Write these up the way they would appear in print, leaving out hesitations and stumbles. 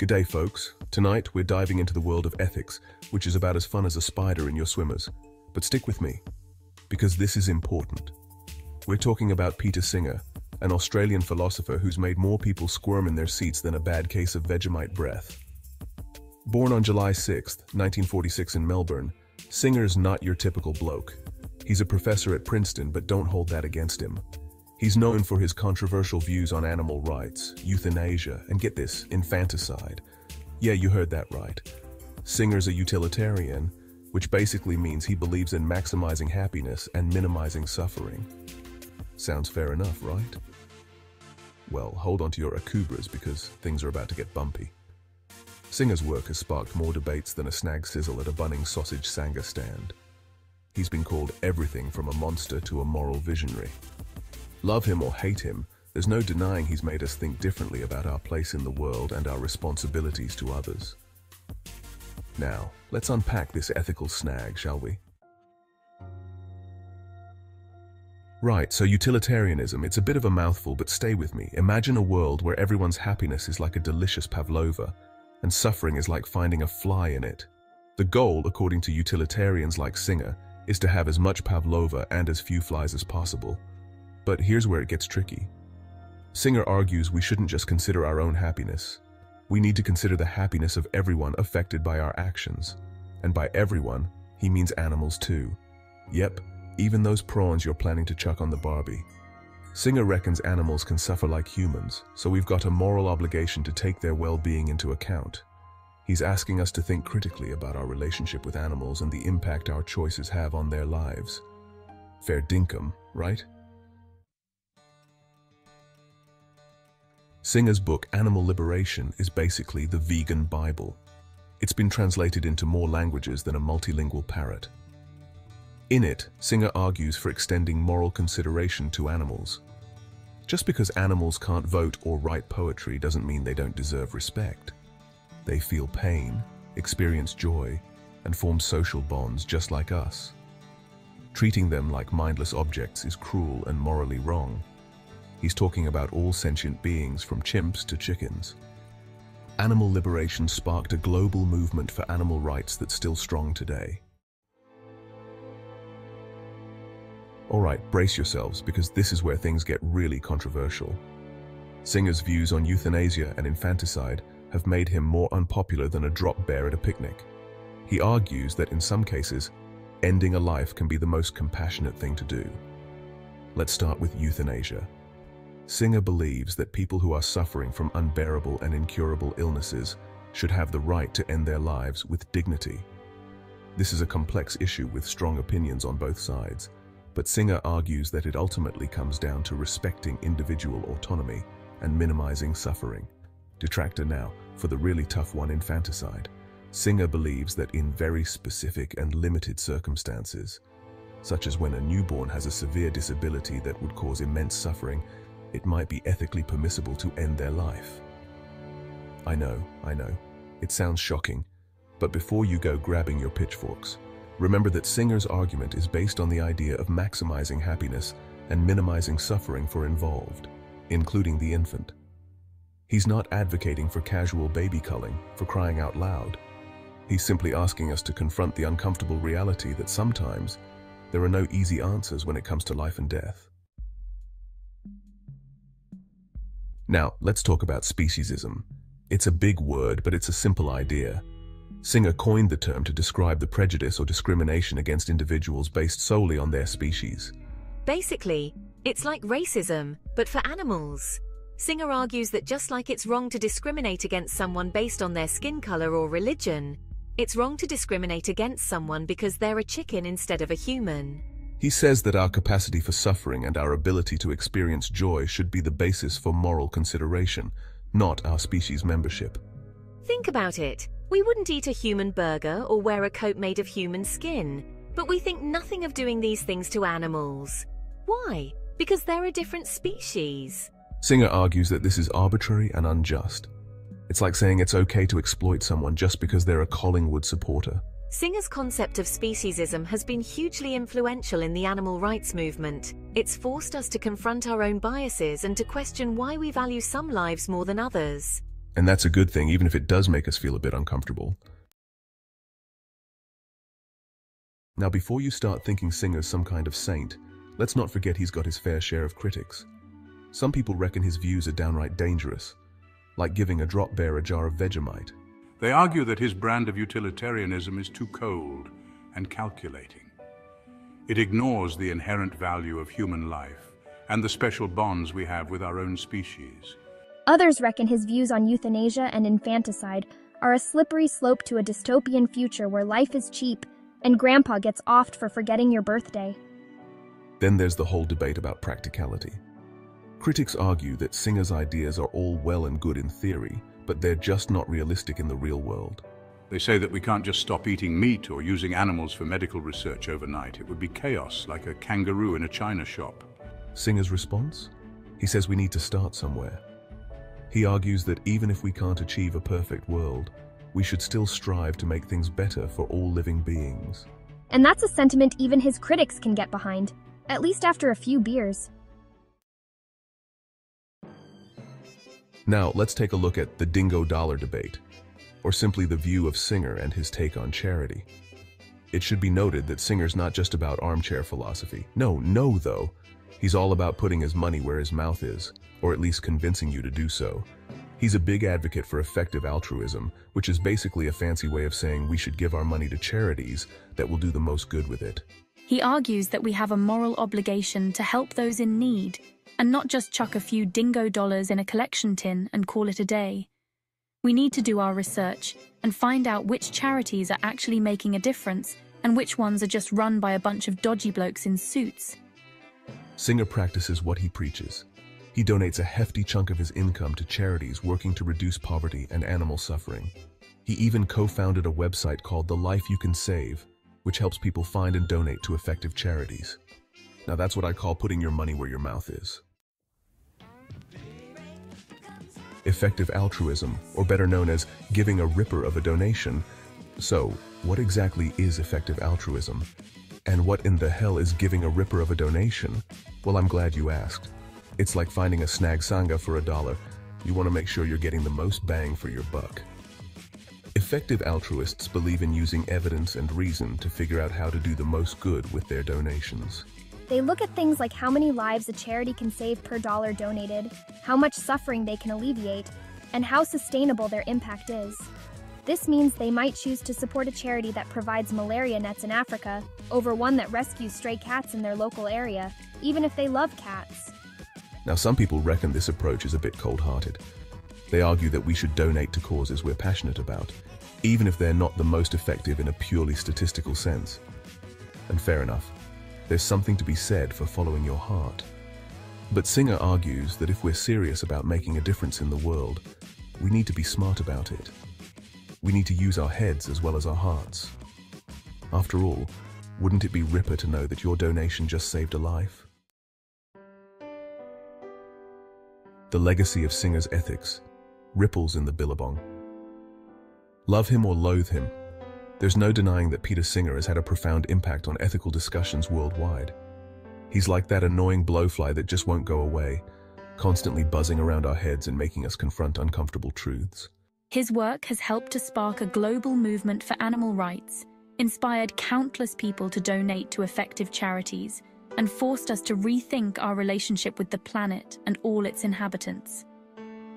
G'day folks, tonight we're diving into the world of ethics, which is about as fun as a spider in your swimmers. But stick with me, because this is important. We're talking about Peter Singer, an Australian philosopher who's made more people squirm in their seats than a bad case of Vegemite breath. Born on July 6, 1946 in Melbourne, Singer's not your typical bloke. He's a professor at Princeton, but don't hold that against him. He's known for his controversial views on animal rights, euthanasia, and get this, infanticide. Yeah, you heard that right. Singer's a utilitarian, which basically means he believes in maximizing happiness and minimizing suffering. Sounds fair enough, right? Well, hold on to your akubras because things are about to get bumpy. Singer's work has sparked more debates than a snag sizzle at a Bunnings sausage sanger stand. He's been called everything from a monster to a moral visionary. Love him or hate him, there's no denying he's made us think differently about our place in the world and our responsibilities to others. Now, let's unpack this ethical snag, shall we? Right, so utilitarianism, it's a bit of a mouthful, but stay with me. Imagine a world where everyone's happiness is like a delicious pavlova, and suffering is like finding a fly in it. The goal, according to utilitarians like Singer, is to have as much pavlova and as few flies as possible. But here's where it gets tricky. Singer argues we shouldn't just consider our own happiness. We need to consider the happiness of everyone affected by our actions. And by everyone, he means animals too. Yep, even those prawns you're planning to chuck on the Barbie. Singer reckons animals can suffer like humans, so we've got a moral obligation to take their well-being into account. He's asking us to think critically about our relationship with animals and the impact our choices have on their lives. Fair dinkum, right? Singer's book, Animal Liberation, is basically the vegan Bible. It's been translated into more languages than a multilingual parrot. In it, Singer argues for extending moral consideration to animals. Just because animals can't vote or write poetry doesn't mean they don't deserve respect. They feel pain, experience joy, and form social bonds just like us. Treating them like mindless objects is cruel and morally wrong. He's talking about all sentient beings from chimps to chickens. Animal liberation sparked a global movement for animal rights that's still strong today. Alright, brace yourselves because this is where things get really controversial. Singer's views on euthanasia and infanticide have made him more unpopular than a drop bear at a picnic. He argues that in some cases, ending a life can be the most compassionate thing to do. Let's start with euthanasia. Singer believes that people who are suffering from unbearable and incurable illnesses should have the right to end their lives with dignity. This is a complex issue with strong opinions on both sides, but Singer argues that it ultimately comes down to respecting individual autonomy and minimizing suffering. Detractor now, for the really tough one, infanticide. Singer believes that in very specific and limited circumstances, such as when a newborn has a severe disability that would cause immense suffering, it might be ethically permissible to end their life. I know. It sounds shocking, but before you go grabbing your pitchforks, remember that Singer's argument is based on the idea of maximizing happiness and minimizing suffering for involved, including the infant. He's not advocating for casual baby culling, for crying out loud. He's simply asking us to confront the uncomfortable reality that sometimes there are no easy answers when it comes to life and death. Now, let's talk about speciesism. It's a big word, but it's a simple idea. Singer coined the term to describe the prejudice or discrimination against individuals based solely on their species. Basically, it's like racism, but for animals. Singer argues that just like it's wrong to discriminate against someone based on their skin color or religion, it's wrong to discriminate against someone because they're a chicken instead of a human. He says that our capacity for suffering and our ability to experience joy should be the basis for moral consideration, not our species membership. Think about it. We wouldn't eat a human burger or wear a coat made of human skin, but we think nothing of doing these things to animals. Why? Because they're a different species. Singer argues that this is arbitrary and unjust. It's like saying it's okay to exploit someone just because they're a Collingwood supporter. Singer's concept of speciesism has been hugely influential in the animal rights movement. It's forced us to confront our own biases and to question why we value some lives more than others. And that's a good thing, even if it does make us feel a bit uncomfortable. Now, before you start thinking Singer's some kind of saint, let's not forget he's got his fair share of critics. Some people reckon his views are downright dangerous, like giving a drop bear a jar of Vegemite. They argue that his brand of utilitarianism is too cold and calculating. It ignores the inherent value of human life and the special bonds we have with our own species. Others reckon his views on euthanasia and infanticide are a slippery slope to a dystopian future where life is cheap and Grandpa gets offed for forgetting your birthday. Then there's the whole debate about practicality. Critics argue that Singer's ideas are all well and good in theory, but they're just not realistic in the real world. They say that we can't just stop eating meat or using animals for medical research overnight. It would be chaos, like a kangaroo in a china shop. Singer's response? He says we need to start somewhere. He argues that even if we can't achieve a perfect world, we should still strive to make things better for all living beings. And that's a sentiment even his critics can get behind, at least after a few beers. Now, let's take a look at the dingo dollar debate, or simply the view of Singer and his take on charity. It should be noted that Singer's not just about armchair philosophy. No, though. He's all about putting his money where his mouth is, or at least convincing you to do so. He's a big advocate for effective altruism, which is basically a fancy way of saying we should give our money to charities that will do the most good with it. He argues that we have a moral obligation to help those in need, and not just chuck a few dingo dollars in a collection tin and call it a day. We need to do our research and find out which charities are actually making a difference and which ones are just run by a bunch of dodgy blokes in suits. Singer practices what he preaches. He donates a hefty chunk of his income to charities working to reduce poverty and animal suffering. He even co-founded a website called The Life You Can Save, which helps people find and donate to effective charities. Now that's what I call putting your money where your mouth is. Effective altruism, or better known as giving a ripper of a donation. So, what exactly is effective altruism? And what in the hell is giving a ripper of a donation? Well, I'm glad you asked. It's like finding a snag sanga for $1. You want to make sure you're getting the most bang for your buck. Effective altruists believe in using evidence and reason to figure out how to do the most good with their donations. They look at things like how many lives a charity can save per dollar donated, how much suffering they can alleviate, and how sustainable their impact is. This means they might choose to support a charity that provides malaria nets in Africa over one that rescues stray cats in their local area, even if they love cats. Now, some people reckon this approach is a bit cold-hearted. They argue that we should donate to causes we're passionate about, even if they're not the most effective in a purely statistical sense. And fair enough. There's something to be said for following your heart. But Singer argues that if we're serious about making a difference in the world, we need to be smart about it. We need to use our heads as well as our hearts. After all, wouldn't it be ripper to know that your donation just saved a life? The legacy of Singer's ethics ripples in the Billabong. Love him or loathe him, there's no denying that Peter Singer has had a profound impact on ethical discussions worldwide. He's like that annoying blowfly that just won't go away, constantly buzzing around our heads and making us confront uncomfortable truths. His work has helped to spark a global movement for animal rights, inspired countless people to donate to effective charities, and forced us to rethink our relationship with the planet and all its inhabitants.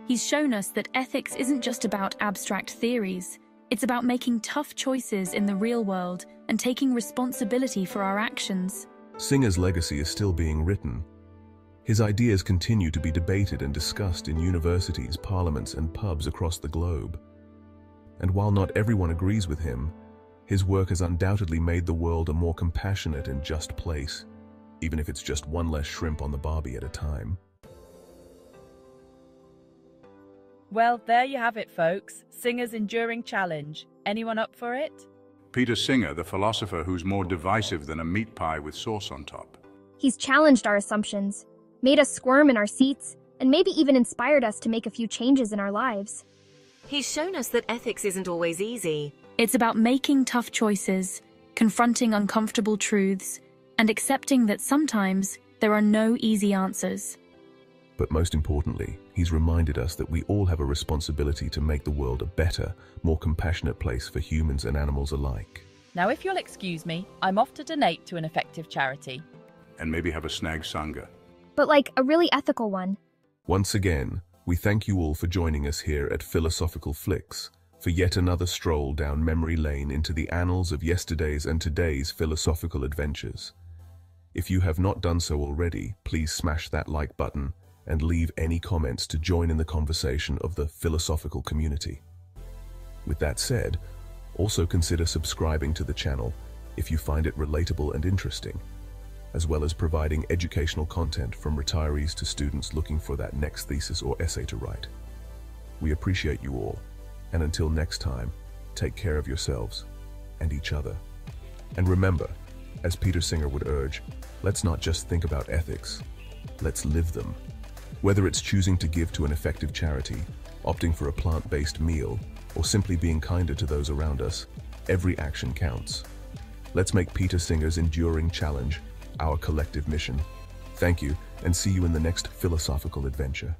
He's shown us that ethics isn't just about abstract theories. It's about making tough choices in the real world and taking responsibility for our actions. Singer's legacy is still being written. His ideas continue to be debated and discussed in universities, parliaments, and pubs across the globe. And while not everyone agrees with him, his work has undoubtedly made the world a more compassionate and just place, even if it's just one less shrimp on the barbie at a time. Well, there you have it, folks. Singer's enduring challenge. Anyone up for it? Peter Singer, the philosopher who's more divisive than a meat pie with sauce on top. He's challenged our assumptions, made us squirm in our seats, and maybe even inspired us to make a few changes in our lives. He's shown us that ethics isn't always easy. It's about making tough choices, confronting uncomfortable truths, and accepting that sometimes there are no easy answers. But most importantly, he's reminded us that we all have a responsibility to make the world a better, more compassionate place for humans and animals alike. Now, if you'll excuse me, I'm off to donate to an effective charity. And maybe have a snag sangha. But like a really ethical one. Once again, we thank you all for joining us here at Philosophical Flicks for yet another stroll down memory lane into the annals of yesterday's and today's philosophical adventures. If you have not done so already, please smash that like button and leave any comments to join in the conversation of the philosophical community. With that said, also consider subscribing to the channel if you find it relatable and interesting, as well as providing educational content from retirees to students looking for that next thesis or essay to write. We appreciate you all, and until next time, take care of yourselves and each other. And remember, as Peter Singer would urge, let's not just think about ethics, let's live them. Whether it's choosing to give to an effective charity, opting for a plant-based meal, or simply being kinder to those around us, every action counts. Let's make Peter Singer's enduring challenge our collective mission. Thank you, and see you in the next philosophical adventure.